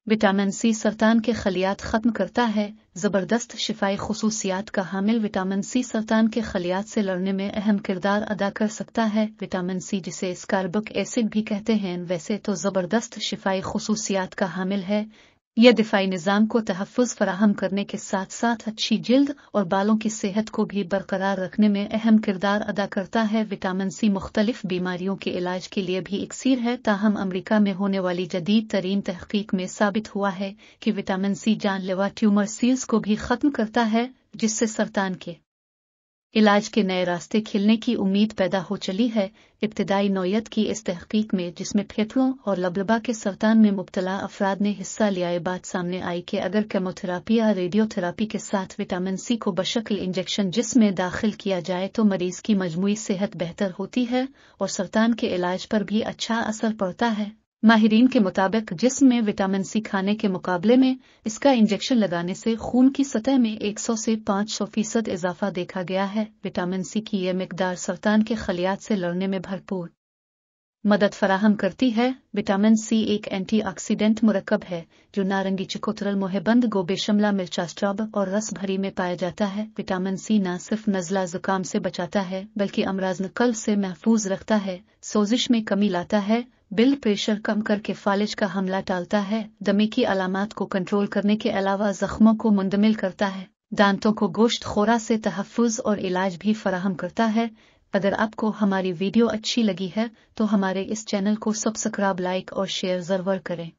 Vitamin C सरतान के खलियात ख़त्म करता है। ज़बरदस्त शिफाई खुसूसियात का हामिल विटामिन सी सरतान के खलियात से लड़ने में अहम किरदार अदा कर सकता है। विटामिन सी, जिसे स्कारबिक एसिड भी कहते हैं, वैसे तो ज़बरदस्त शिफाई खुसूसियात का हामिल है। यह दिफाई निज़ाम को तहफ़्फ़ुज़ फराहम करने के साथ साथ अच्छी जिल्द और बालों की सेहत को भी बरकरार रखने में अहम किरदार अदा करता है। विटामिन सी मुख्तलिफ बीमारियों के इलाज के लिए भी इक्सीर है। ताहम अमरीका में होने वाली जदीद तरीन तहक़ीक़ में साबित हुआ है कि विटामिन सी जानलेवा ट्यूमर सेल्स को भी ख़त्म करता है, जिससे सरतान के इलाज के नए रास्ते खिलने की उम्मीद पैदा हो चली है। इब्तिदाई नौयत की इस तहक़ीक़ में, जिसमें फेफड़ों और लबलबा के सरतान में मुब्तला अफराद ने हिस्सा लिया, ये बात सामने आई कि अगर केमोथेरापी या रेडियोथेरापी के साथ विटामिन सी को बशक्ल इंजेक्शन जिस्म में दाखिल किया जाए तो मरीज़ की मजमूई सेहत बेहतर होती है और सरतान के इलाज पर भी अच्छा असर पड़ता है। माहिरीन के मुताबिक जिस्म में विटामिन सी खाने के मुकाबले में इसका इंजेक्शन लगाने से खून की सतह में 100 से 500% इजाफा देखा गया है। विटामिन सी की यह मिकदार सरतान के खलियात से लड़ने में भरपूर मदद फराहम करती है। विटामिन सी एक एंटीऑक्सीडेंट मुरक्कब है जो नारंगी, चिकोतरल, मोहेबंद, गोबे, शिमला मिर्च, स्ट्रॉब और रस भरी में पाया जाता है। विटामिन सी न सिर्फ नज़ला ज़ुकाम से बचाता है बल्कि अमराज़ नकल से महफूज रखता है, सोजिश में कमी लाता है, ब्लड प्रेशर कम करके फालिज का हमला टालता है, दमे की अलामात को कंट्रोल करने के अलावा जख्मों को मुंदमिल करता है, दांतों को गोश्त खोरा से तहफ़्फ़ुज़ और इलाज भी फराहम करता है। अगर आपको हमारी वीडियो अच्छी लगी है तो हमारे इस चैनल को सब्सक्राइब, लाइक और शेयर ज़रूर करें।